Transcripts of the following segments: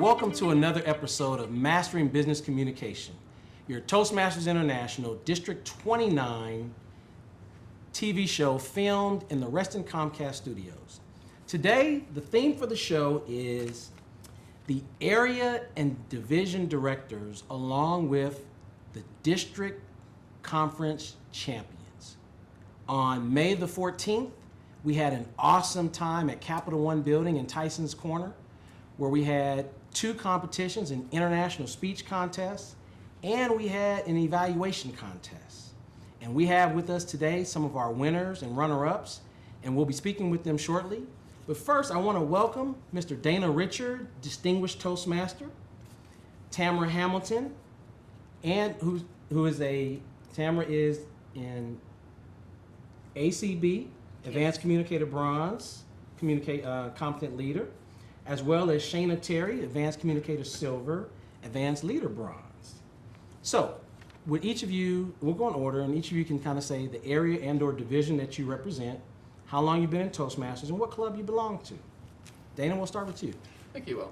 welcome to another episode of Mastering Business Communication, your Toastmasters International District 29 TV show filmed in the Reston Comcast studios. Today, the theme for the show is the area and division directors along with the district conference champions. On May the 14th, we had an awesome time at Capital One Building in Tyson's Corner, where we had 2 competitions, an international speech contest, and we had an evaluation contest. And we have with us today some of our winners and runner-ups, and we'll be speaking with them shortly. But first, I want to welcome Mr. Dana Richard, Distinguished Toastmaster, Tamara Hamilton, and Tamara is in ACB, Advanced Communicator Bronze, Competent Leader, as well as Shayna Terry, Advanced Communicator Silver, Advanced Leader Bronze. So, with each of you, we'll go in order, and each of you can kind of say the area and or division that you represent, how long you've been in Toastmasters, and what club you belong to. Dana, we'll start with you. Thank you, Will.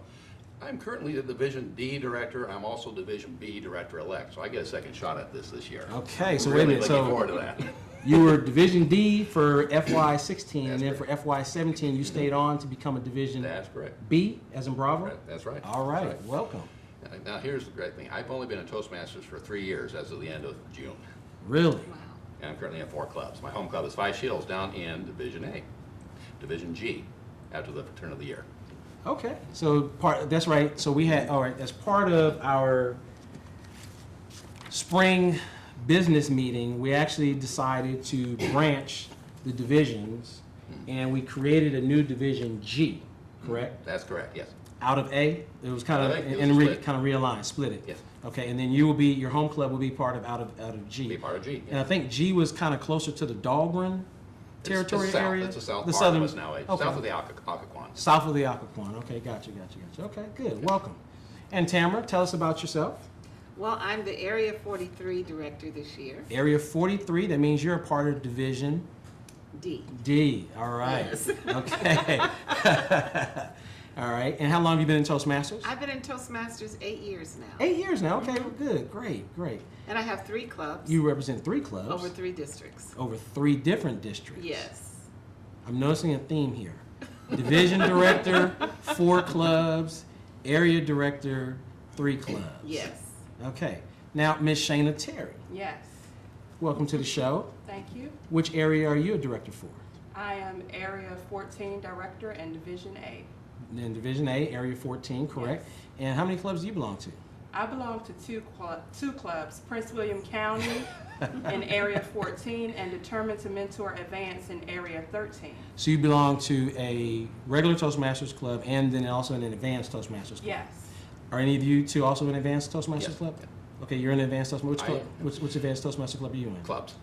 I'm currently the Division D Director. I'm also Division B Director-elect, so I get a second shot at this year. Okay, so I'm wait a really minute. looking forward to that. You were Division D for FY16, and then correct. for FY17, you stayed on to become a Division That's correct. B, as in Bravo? That's right. All right, That's right. welcome. Now, here's the great thing. I've only been in Toastmasters for 3 years as of the end of June. Really? Wow. And I'm currently in 4 clubs. My home club is Five Shields down in Division A. Division G, after the turn of the year. Okay, so that's right. So we had, all right, as part of our spring business meeting, we actually decided to branch the divisions, and we created a new Division G, correct? That's correct, yes. Out of A, it was kind of, Right, it was and split. kind of realigned, split it. Yes. Okay, and then you will be, your home club will be part of out of G. Be part of G. And I think G was kind of closer to the Dahlgren territory it's south. area. It's the south the part southern, of us now, okay. south of the Occoquan. South of the Occoquan. Okay, gotcha. Okay, good. Welcome. And Tamara, tell us about yourself. Well, I'm the Area 43 Director this year. Area 43. That means you're a part of Division D. D. All right. Yes. Okay. All right. And how long have you been in Toastmasters? I've been in Toastmasters 8 years now. 8 years now. Okay. Good. Great. And I have 3 clubs. You represent 3 clubs. Over 3 districts. Over 3 different districts. Yes. I'm noticing a theme here. Division director, 4 clubs. Area director, 3 clubs. Yes. Okay. Now, Miss Shayna Terry, Yes, welcome to the show. thank you. Which area are you a director for? I am Area 14 Director in Division A. In Division A, Area 14, correct. Yes. And how many clubs do you belong to? I belong to two clubs, Prince William County in Area 14 and Determined to Mentor Advance in Area 13. So you belong to a regular Toastmasters club and then also an advanced Toastmasters club. Yes, Are any of you two also in advanced Toastmasters Yes. club? Okay, you're in advanced Toastmasters. Which I club? am. Which advanced Toastmaster club are you in? Clubs.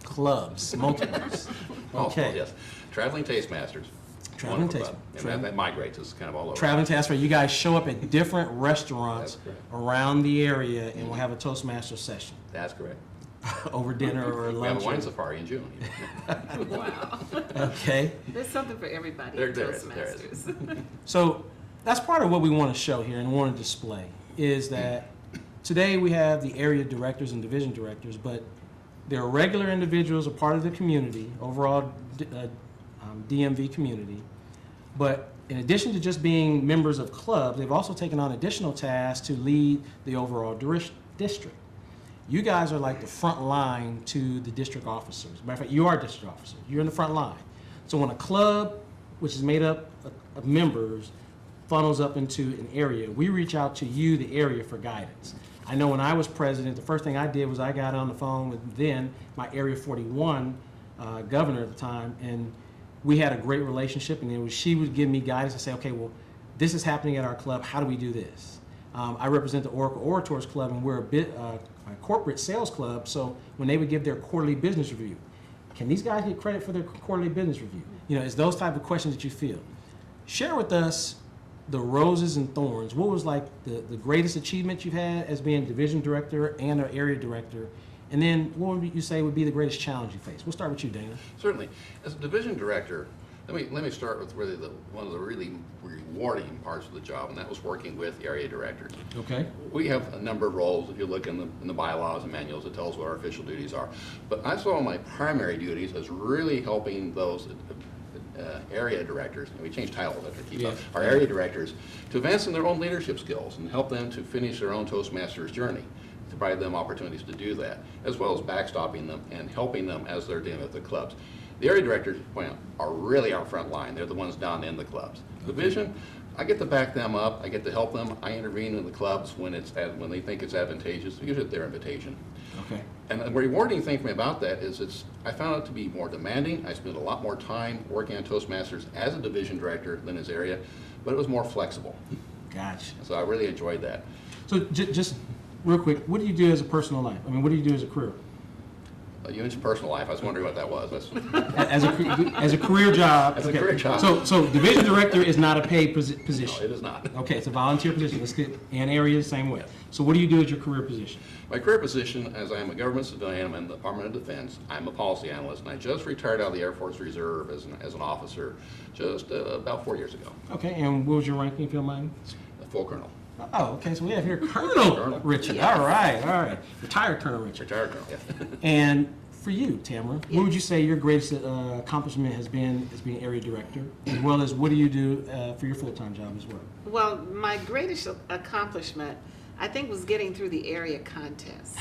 Clubs, multiples. Multiple, Okay. yes. Traveling Tastmasters. Traveling Wonderful Tastmasters. club. And that migrates. It's kind of all over. Traveling to Aspire, you guys show up at different restaurants That's correct. around the area, and we'll have a Toastmaster session That's correct. over dinner or We have lunch. a wine safari in June. Wow. Okay, There's something for everybody There in is. Toastmasters. so that's part of what we want to show here and want to display is that today we have the area directors and division directors, but they're regular individuals, a part of the community, overall DMV community. But in addition to just being members of clubs, they've also taken on additional tasks to lead the overall district. You guys are like the front line to the district officers. Matter of fact, you are district officers. You're in the front line. So when a club, which is made up of members, funnels up into an area, we reach out to you, the area, for guidance. I know when I was president, the first thing I did was I got on the phone with then my Area 41 governor at the time, and we had a great relationship, and she would give me guidance and say, okay, well, this is happening at our club. How do we do this? I represent the Oracle Orators Club, and we're a corporate sales club, so when they would give their quarterly business review, can these guys get credit for their quarterly business review? You know, it's those type of questions that you feel. Share with us the roses and thorns. What was like the greatest achievement you've had as being division director and an area director? And then what would you say would be the greatest challenge you face? We'll start with you, Dana. Certainly. As a division director, Let me start with really one of the really rewarding parts of the job, and that was working with area directors. Okay. We have a number of roles. If you look in the bylaws and manuals, it tells what our official duties are. But I saw my primary duties as really helping those area directors, and we changed titles after keep up, our area directors, to advance in their own leadership skills and help them to finish their own Toastmasters journey, to provide them opportunities to do that, as well as backstopping them and helping them as they're dealing with the clubs. The area directors are really our front line. They're the ones down in the clubs. The vision, I get to back them up. I get to help them. I intervene in the clubs when they think it's advantageous, usually at their invitation. Okay. And the rewarding thing for me about that is I found it to be more demanding. I spent a lot more time working on Toastmasters as a division director than as area, but it was more flexible. Gotcha. So I really enjoyed that. So just real quick, what do you do as a personal life? I mean, what do you do as a career? You mentioned personal life. I was wondering what that was. As a career job. As a career job. So division director is not a paid No, position. it is not. Okay, it's a volunteer position. Let's get in area the same way. So what do you do as your career position? My career position, as I am a government civilian, I'm in the Department of Defense. I'm a policy analyst, and I just retired out of the Air Force Reserve as an officer just about 4 years ago. Okay, and what was your ranking, if you don't mind? A full colonel. Oh, okay, so we have here Colonel Colonel. Richard. All right. Retired Colonel Richard. Retired colonel, yeah. And for you, Tamara, what would you say your greatest accomplishment has been as being area director, as well as what do you do for your full-time job as well? Well, my greatest accomplishment, I think, was getting through the area contest.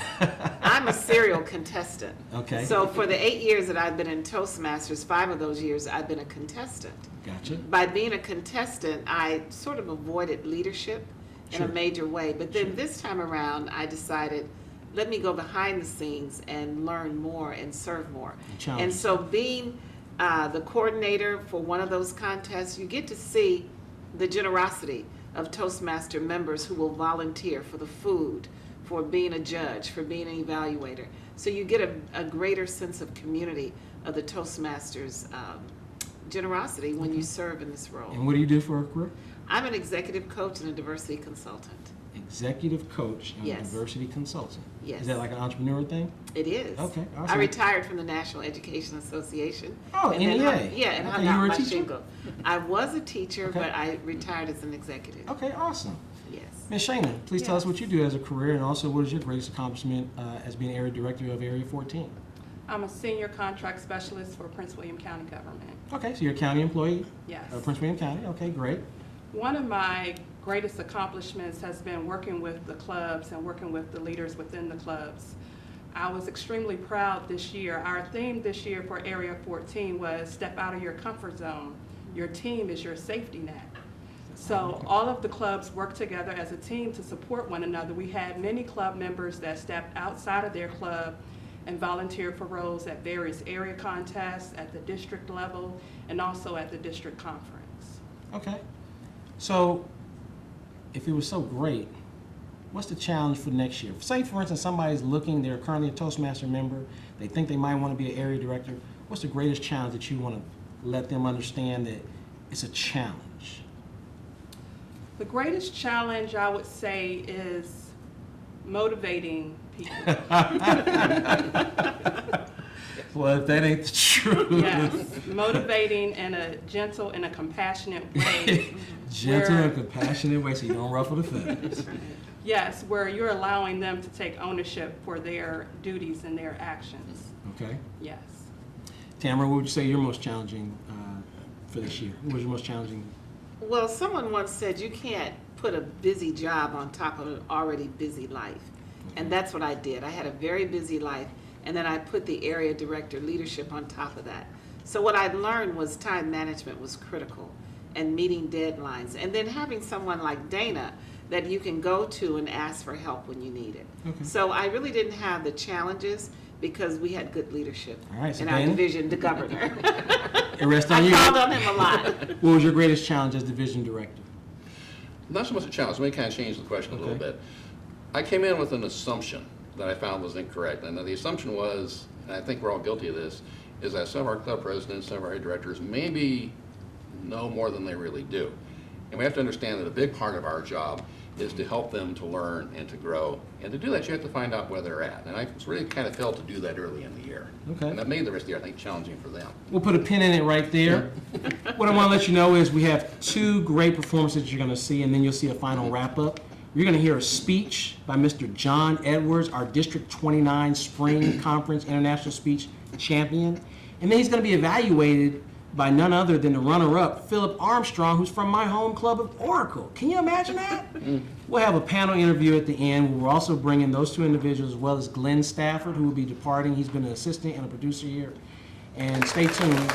I'm a serial contestant. Okay. So for the 8 years that I've been in Toastmasters, 5 of those years I've been a contestant. Gotcha. By being a contestant, I sort of avoided leadership in Sure. a major way. But then Sure. this time around, I decided, let me go behind the scenes and learn more and serve more. Challenge. And so being the coordinator for one of those contests, you get to see the generosity of Toastmaster members who will volunteer for the food, for being a judge, for being an evaluator. So you get a greater sense of community of the Toastmasters generosity when you serve in this role. And what do you do for a career? I'm an executive coach and a diversity consultant. Executive coach and Yes. diversity consultant. Yes. Is that like an entrepreneur thing? It is. Okay, I awesome. retired from the National Education Association. Oh, and then NEA. and Okay, hung you out were a my teacher? shingle. I was a teacher, Okay. but I retired as an executive. Okay, awesome. Yes. Ms. Shana, please tell us Yes. what you do as a career, and also what is your greatest accomplishment as being area director of Area 14? I'm a senior contract specialist for Prince William County government. Okay, so you're a county employee Yes. of Prince William County. Okay, great. One of my greatest accomplishments has been working with the clubs and working with the leaders within the clubs. I was extremely proud this year. Our theme this year for Area 14 was step out of your comfort zone. Your team is your safety net. So all of the clubs work together as a team to support one another. We had many club members that stepped outside of their club and volunteered for roles at various area contests, at the district level, and also at the district conference. Okay. So, if it was so great, what's the challenge for next year? Say, for instance, somebody's looking, they're currently a Toastmaster member, they think they might want to be an area director. What's the greatest challenge that you want to let them understand that it's a challenge? The greatest challenge, I would say, is motivating people. Well, if that ain't the truth. Yes, motivating in a gentle and a compassionate way. Gentle where- and compassionate way so you don't ruffle the feathers. Yes, where you're allowing them to take ownership for their duties and their actions. Okay. Yes. Tamara, what would you say your most challenging for this year? What was your most challenging? Well, someone once said you can't put a busy job on top of an already busy life. And that's what I did. I had a very busy life, and then I put the area director leadership on top of that. So what I learned was time management was critical, and meeting deadlines, and then having someone like Dana that you can go to and ask for help when you need it. Okay. So I really didn't have the challenges because we had good leadership All right, so in our Dana? division, the governor. It rests on I you. called on him a lot. What was your greatest challenge as division director? Not so much a challenge. Let me kind of change the question a little Okay. bit. I came in with an assumption that I found was incorrect. And the assumption was, and I think we're all guilty of this, is that some of our club presidents, some of our area directors maybe know more than they really do. And we have to understand that a big part of our job is to help them to learn and to grow. And to do that, you have to find out where they're at. And I really kind of failed to do that early in the year. Okay. And that made the rest of the year, I think, challenging for them. We'll put a pin in it right there. What I want to let you know is we have 2 great performances you're going to see, and then you'll see a final wrap-up. You're going to hear a speech by Mr. John Edwards, our District 29 Spring Conference International Speech Champion. And then he's going to be evaluated by none other than the runner-up, Philip Armstrong, who's from my home club of Oracle. Can you imagine that? We'll have a panel interview at the end. We're also bringing those 2 individuals, as well as Glenn Stafford, who will be departing. He's been an assistant and a producer here. And stay tuned.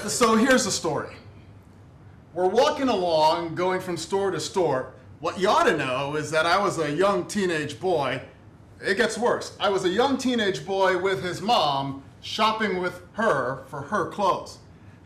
So here's the story. We're walking along, going from store to store. What you ought to know is that I was a young teenage boy. It gets worse. I was a young teenage boy with his mom shopping with her for her clothes.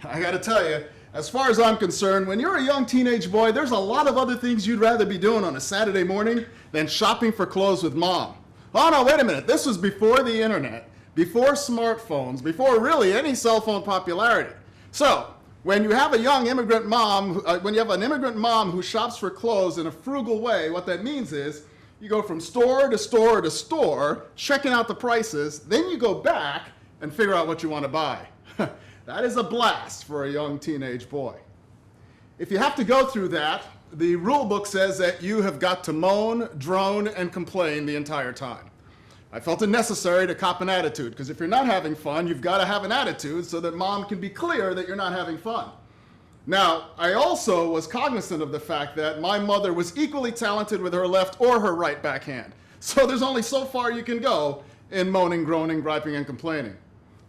I gotta tell you, as far as I'm concerned, when you're a young teenage boy, there's a lot of other things you'd rather be doing on a Saturday morning than shopping for clothes with mom. Oh no, wait a minute. This was before the internet, before smartphones, before really any cell phone popularity. So, when you have a young immigrant mom, when you have an immigrant mom who shops for clothes in a frugal way, what that means is you go from store to store to store, checking out the prices, then you go back and figure out what you want to buy. That is a blast for a young teenage boy. If you have to go through that, the rule book says that you have got to moan, drone, and complain the entire time. I felt it necessary to cop an attitude, because if you're not having fun, you've got to have an attitude so that mom can be clear that you're not having fun. Now, I also was cognizant of the fact that my mother was equally talented with her left or her right backhand. So there's only so far you can go in moaning, groaning, griping, and complaining.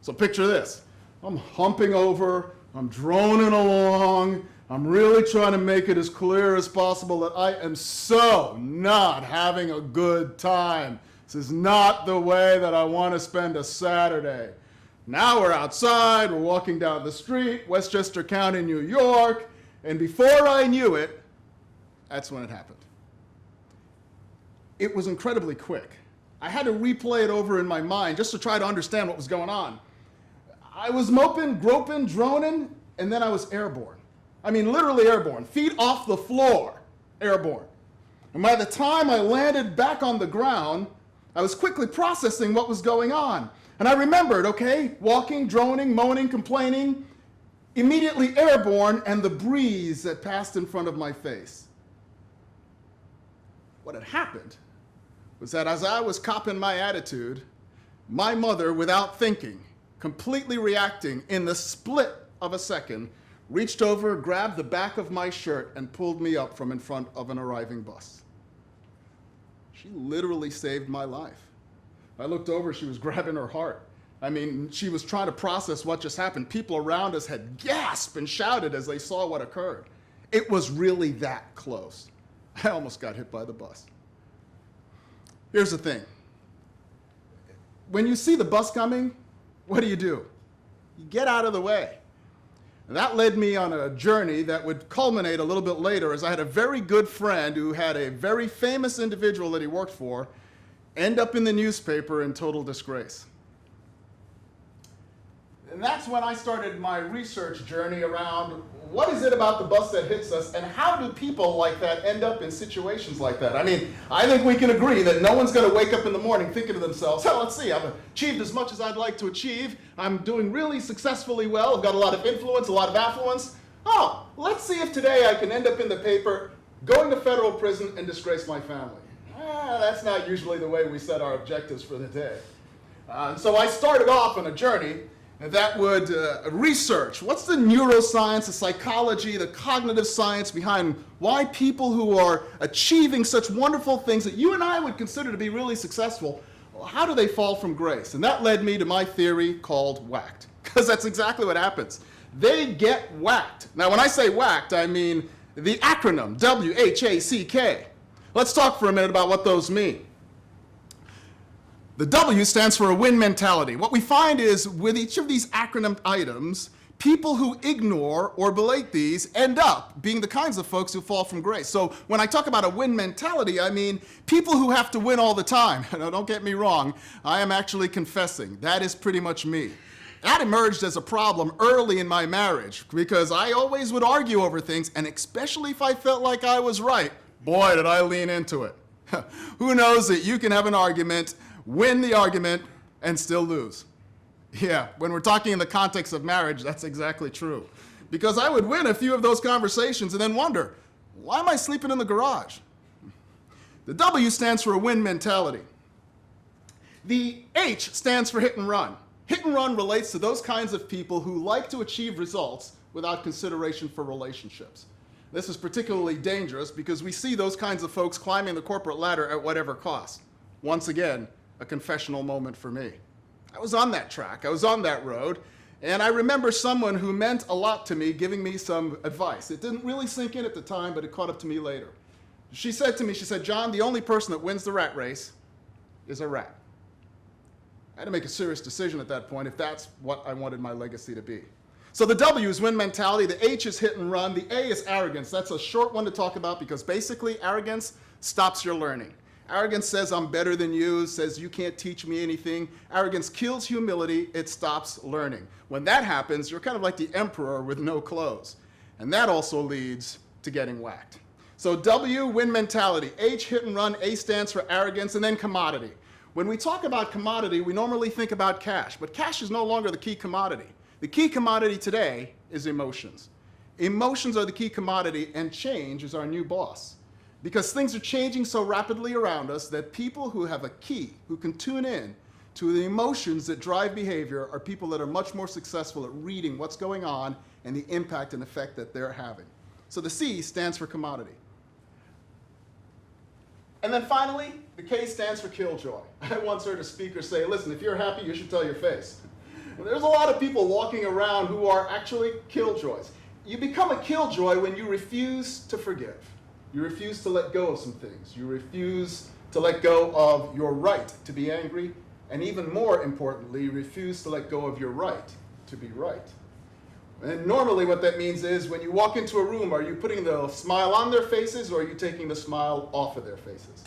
So picture this. I'm humping over, I'm droning along, I'm really trying to make it as clear as possible that I am so not having a good time. This is not the way that I want to spend a Saturday. Now we're outside, we're walking down the street, Westchester County, New York, and before I knew it, that's when it happened. It was incredibly quick. I had to replay it over in my mind just to try to understand what was going on. I was moping, groping, droning, and then I was airborne. I mean, literally airborne. Feet off the floor, airborne. And by the time I landed back on the ground, I was quickly processing what was going on. And I remembered, okay, walking, droning, moaning, complaining, immediately airborne, and the breeze that passed in front of my face. What had happened was that as I was copping my attitude, my mother, without thinking, completely reacting in the split of a second, reached over, grabbed the back of my shirt, and pulled me up from in front of an arriving bus. She literally saved my life. I looked over, she was grabbing her heart. I mean, she was trying to process what just happened. People around us had gasped and shouted as they saw what occurred. It was really that close. I almost got hit by the bus. Here's the thing. When you see the bus coming, what do? You get out of the way. And that led me on a journey that would culminate a little bit later, as I had a very good friend who had a very famous individual that he worked for end up in the newspaper in total disgrace. And that's when I started my research journey around what is it about the bus that hits us, and how do people like that end up in situations like that? I mean, I think we can agree that no one's going to wake up in the morning thinking to themselves, oh, let's see, I've achieved as much as I'd like to achieve. I'm doing really successfully well. I've got a lot of influence, a lot of affluence. Oh, let's see if today I can end up in the paper going to federal prison and disgrace my family. That's not usually the way we set our objectives for the day. So I started off on a journey that would research what's the neuroscience, the psychology, the cognitive science behind why people who are achieving such wonderful things that you and I would consider to be really successful, how do they fall from grace? And that led me to my theory called whacked, because that's exactly what happens. They get whacked. Now, when I say whacked, I mean the acronym W-H-A-C-K. Let's talk for a minute about what those mean. The W stands for a win mentality. What we find is with each of these acronym items, People who ignore or belate these end up being the kinds of folks who fall from grace. So when I talk about a win mentality, I mean people who have to win all the time. Now, don't get me wrong, I am actually confessing that is pretty much me. That emerged as a problem early in my marriage because I always would argue over things, and especially if I felt like I was right, boy, did I lean into it. Who knows that you can have an argument, win the argument, and still lose? Yeah, when we're talking in the context of marriage, that's exactly true. Because I would win a few of those conversations and then wonder, why am I sleeping in the garage? The W stands for a win mentality. The H stands for hit and run. Hit and run relates to those kinds of people who like to achieve results without consideration for relationships. This is particularly dangerous because we see those kinds of folks climbing the corporate ladder at whatever cost. Once again, a confessional moment for me. I was on that track, I was on that road, and I remember someone who meant a lot to me giving me some advice. It didn't really sink in at the time, but it caught up to me later. She said to me, John, the only person that wins the rat race is a rat. I had to make a serious decision at that point if that's what I wanted my legacy to be. So the W is win mentality, the H is hit and run, the A is arrogance. That's a short one to talk about because basically arrogance stops your learning. Arrogance says I'm better than you, says you can't teach me anything. Arrogance kills humility, it stops learning. When that happens, you're kind of like the emperor with no clothes. And that also leads to getting whacked. So W, win mentality, H, hit and run, A stands for arrogance, and then commodity. When we talk about commodity, we normally think about cash, but cash is no longer the key commodity. The key commodity today is emotions. Emotions are the key commodity, and change is our new boss. Because things are changing so rapidly around us that people who have a key, who can tune in to the emotions that drive behavior, are people that are much more successful at reading what's going on and the impact and effect that they're having. So the C stands for commodity. And then finally, the K stands for killjoy. I once heard a speaker say, listen, if you're happy, you should tell your face. And there's a lot of people walking around who are actually killjoys. You become a killjoy when you refuse to forgive. You refuse to let go of some things. You refuse to let go of your right to be angry. And even more importantly, you refuse to let go of your right to be right. And normally what that means is when you walk into a room, are you putting the smile on their faces or are you taking the smile off of their faces?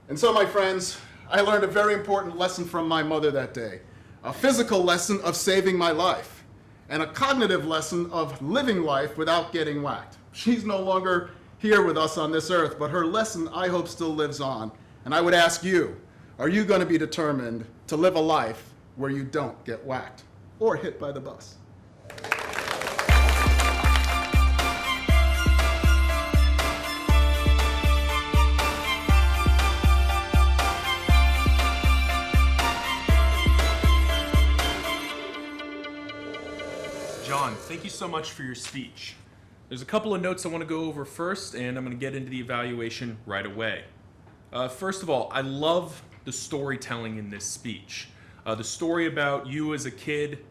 And so, my friends, I learned a very important lesson from my mother that day. A physical lesson of saving my life and a cognitive lesson of living life without getting whacked. She's no longer here with us on this earth, but her lesson, I hope, still lives on. And I would ask you, are you going to be determined to live a life where you don't get whacked or hit by the bus? John, thank you so much for your speech. There's a couple of notes I want to go over first, and I'm going to get into the evaluation right away. First of all, I love the storytelling in this speech. The story about you as a kid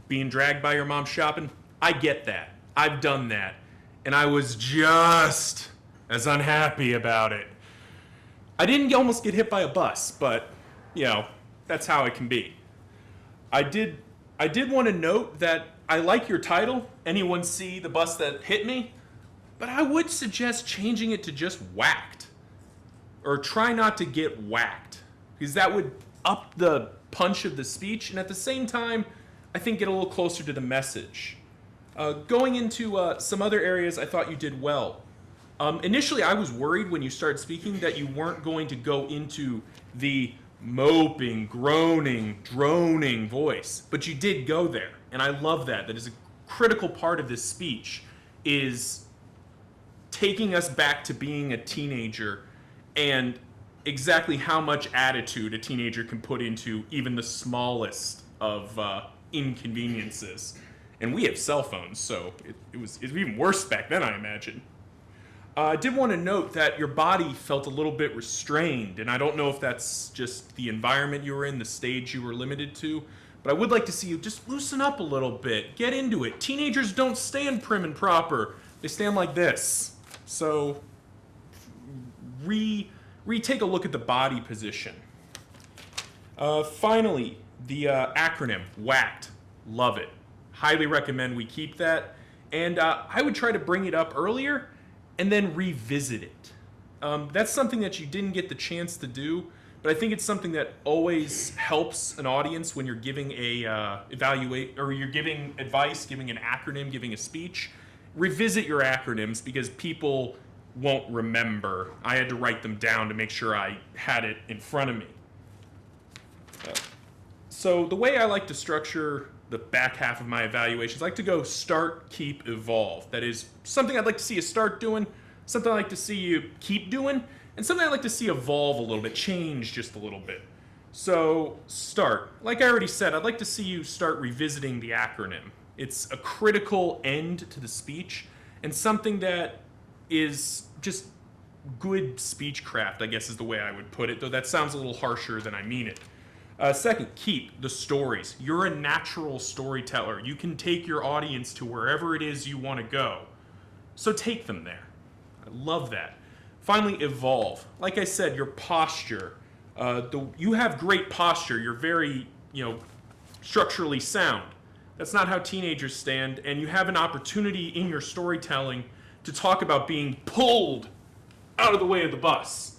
being dragged by your mom shopping, I get that. I've done that. And I was just as unhappy about it. I didn't almost get hit by a bus, but, you know, that's how it can be. I did want to note that I like your title, Anyone See the Bus That Hit Me? But I would suggest changing it to just whacked. Or try not to get whacked. Because that would up the punch of the speech, and at the same time, I think get a little closer to the message. Going into some other areas, I thought you did well. Initially, I was worried when you started speaking that you weren't going to go into the moping, groaning, droning voice, but you did go there, and I love that. That is a critical part of this speech, is taking us back to being a teenager and exactly how much attitude a teenager can put into even the smallest of inconveniences. And we have cell phones, so it was even worse back then, I imagine. I did want to note that your body felt a little bit restrained, and I don't know if that's just the environment you were in, the stage you were limited to, but I would like to see you just loosen up a little bit, get into it. Teenagers don't stand prim and proper, they stand like this. So retake a look at the body position. Finally, the acronym, WACKed, love it. highly recommend we keep that. And I would try to bring it up earlier and then revisit it. That's something that you didn't get the chance to do, but I think it's something that always helps an audience when you're giving a you're giving advice, giving an acronym, giving a speech. Revisit your acronyms because people won't remember. I had to write them down to make sure I had it in front of me. So the way I like to structure the back half of my evaluations, I like to go start, keep, evolve. That is something I'd like to see you start doing, something I'd like to see you keep doing, and something I'd like to see evolve a little bit, change just a little bit. So start. Like I already said, I'd like to see you start revisiting the acronym. It's a critical end to the speech and something that is just good speechcraft, I guess is the way I would put it, though that sounds a little harsher than I mean it. Second, keep the stories. You're a natural storyteller. You can take your audience to wherever it is you want to go. So take them there. I love that. Finally, evolve. Like I said, your posture. You have great posture. You're very, structurally sound. That's not how teenagers stand, and you have an opportunity in your storytelling to talk about being pulled out of the way of the bus.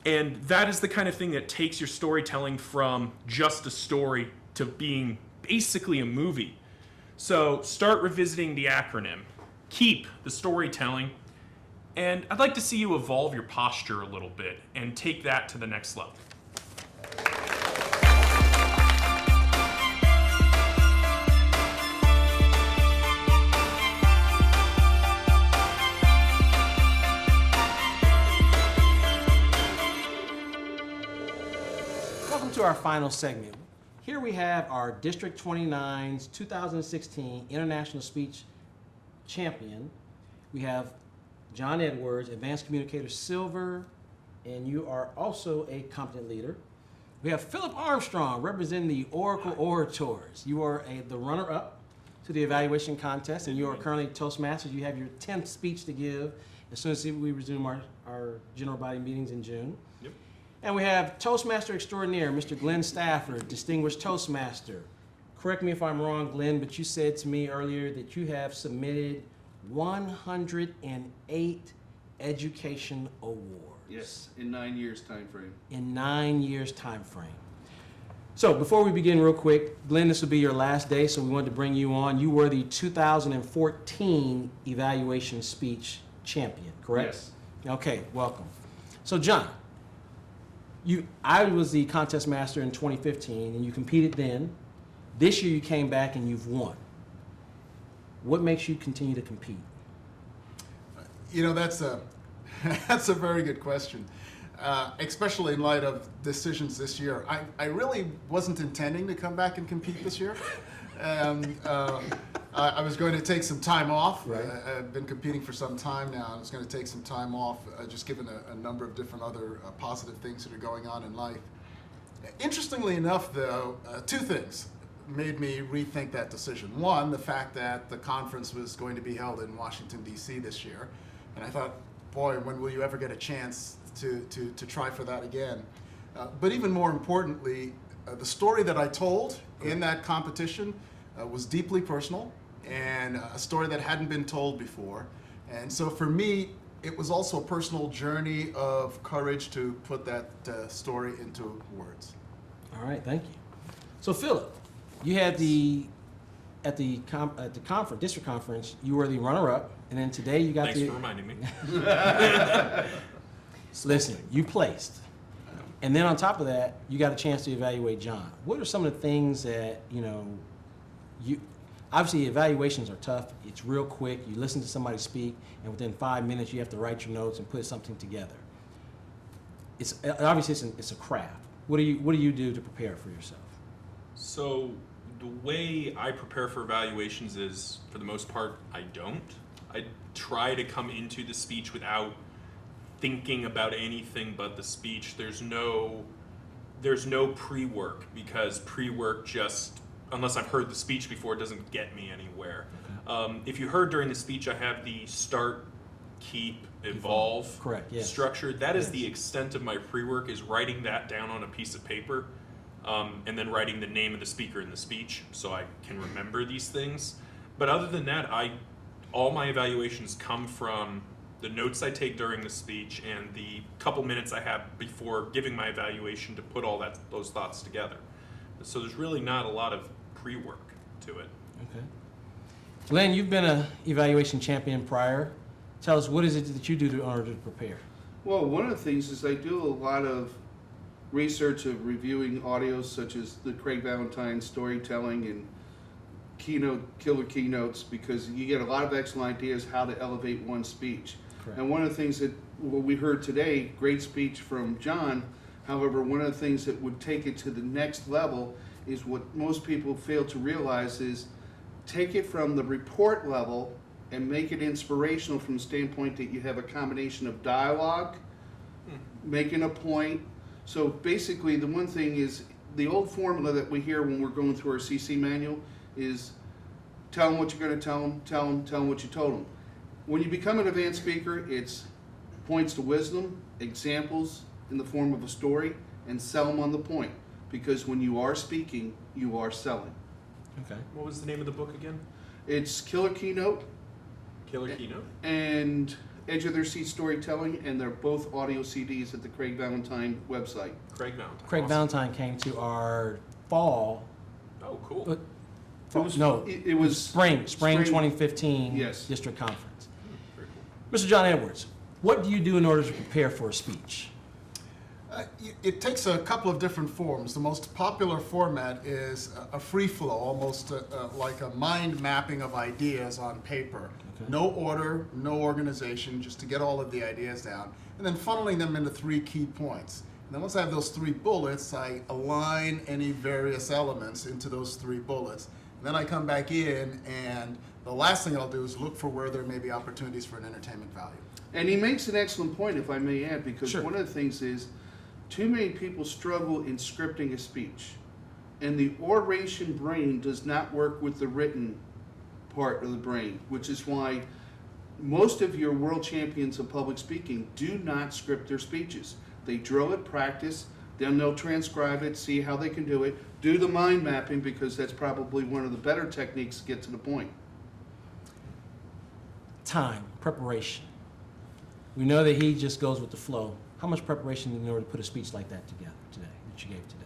And that is the kind of thing that takes your storytelling from just a story to being basically a movie. So start revisiting the acronym, keep the storytelling, and I'd like to see you evolve your posture a little bit and take that to the next level. Welcome to our final segment. Here we have our District 29's 2016 International Speech Champion. We have John Edwards, Advanced Communicator Silver, and you are also a competent leader. We have Philip Armstrong representing the Oracle Orators. You are the runner-up to the evaluation contest, and you are currently Toastmasters. You have your 10th speech to give as soon as we resume our general body meetings in June. Yep. And we have Toastmaster Extraordinaire, Mr. Glenn Stafford, Distinguished Toastmaster. Correct me if I'm wrong, Glenn, but you said to me earlier that you have submitted 108 education awards. Yes, in 9 years time frame. In 9 years time frame. So before we begin real quick, Glenn, this will be your last day, so we wanted to bring you on. You were the 2014 evaluation speech champion, correct? Yes. Okay, welcome. So John, I was the contest master in 2015, and you competed then. This year you came back and you've won. What makes you continue to compete? That's a very good question, especially in light of decisions this year. I really wasn't intending to come back and compete this year. I was going to take some time off. Right. I've been competing for some time now. I was going to take some time off, just given a number of different other positive things that are going on in life. Interestingly enough, though, two things made me rethink that decision. One, the fact that the conference was going to be held in Washington, D.C. this year. And I thought, boy, when will you ever get a chance to try for that again? But even more importantly, the story that I told in that competition was deeply personal and a story that hadn't been told before. And so for me, it was also a personal journey of courage to put that story into words. All right, thank you. So Philip, you had at the conference, district conference, you were the runner-up, and then today you got Thanks for reminding me. Listen, you placed. And then on top of that, you got a chance to evaluate John. What are some of the things that, obviously evaluations are tough. It's real quick. You listen to somebody speak, and within 5 minutes you have to write your notes and put something together. It's obviously it's a craft. What do you do to prepare for yourself? So the way I prepare for evaluations is, for the most part, I don't. I try to come into the speech without thinking about anything but the speech. There's no pre-work, because pre-work just, unless I've heard the speech before, it doesn't get me anywhere. Okay. If you heard during the speech, I have the start, keep, evolve Correct, yes. structure. That is the extent of my pre-work, is writing that down on a piece of paper. and then writing the name of the speaker in the speech so I can remember these things. But other than that, all my evaluations come from the notes I take during the speech and the couple minutes I have before giving my evaluation to put all those thoughts together. So there's really not a lot of pre-work to it. Okay. Glenn, you've been an evaluation champion prior. Tell us, what is it that you do in order to prepare? Well, one of the things is I do a lot of research of reviewing audios such as the Craig Valentine storytelling and killer keynotes, because you get a lot of excellent ideas how to elevate one speech. Correct. And one of the things that we heard today, great speech from John, however, one of the things that would take it to the next level is what most people fail to realize is take it from the report level and make it inspirational from the standpoint that you have a combination of dialogue, making a point. So basically the one thing is the old formula that we hear when we're going through our CC manual is tell them what you're going to tell them what you told them. When you become an advanced speaker, it's points to wisdom, examples in the form of a story, and sell them on the point. Because when you are speaking, you are selling. Okay. What was the name of the book again? It's Killer Keynote Killer Keynote? and Edge of Their Seat Storytelling, and they're both audio CDs at the Craig Valentine website. Craig Valentine. Craig Awesome. Valentine came to our fall. Oh, cool. But It was spring 2015 Yes. district conference. Very cool. Mr. John Edwards, what do you do in order to prepare for a speech? It takes a couple of different forms. The most popular format is a free flow, almost like a mind mapping of ideas on paper. Okay. No order, no organization, just to get all of the ideas down, and then funneling them into 3 key points. And then once I have those 3 bullets, I align any various elements into those 3 bullets. And then I come back in, and the last thing I'll do is look for where there may be opportunities for an entertainment value. And he makes an excellent point, if I may add, because Sure. one of the things is too many people struggle in scripting a speech. And the oration brain does not work with the written part of the brain, which is why most of your world champions of public speaking do not script their speeches. They drill it, practice, then they'll transcribe it, see how they can do it, do the mind mapping, because that's probably one of the better techniques to get to the point. Time, preparation. We know that he just goes with the flow. How much preparation in order to put a speech like that together today, that you gave today?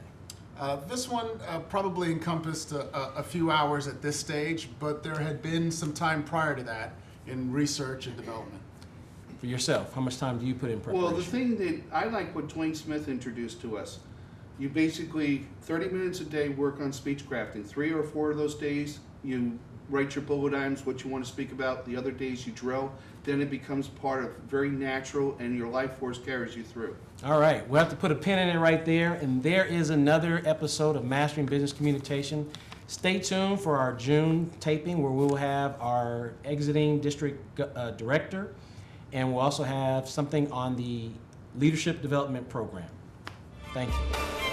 This one probably encompassed a few hours at this stage, but there had been some time prior to that in research and development. For yourself, how much time do you put in preparation? Well, the thing that I like what Dwayne Smith introduced to us, you basically 30 minutes a day work on speech crafting. 3 or 4 of those days you write your bullet items, what you want to speak about. The other days you drill. Then it becomes part of very natural, and your life force carries you through. All right, we'll have to put a pin in it right there. And there is another episode of Mastering Business Communication. Stay tuned for our June taping, where we will have our exiting district director, and we'll also have something on the leadership development program. Thank you.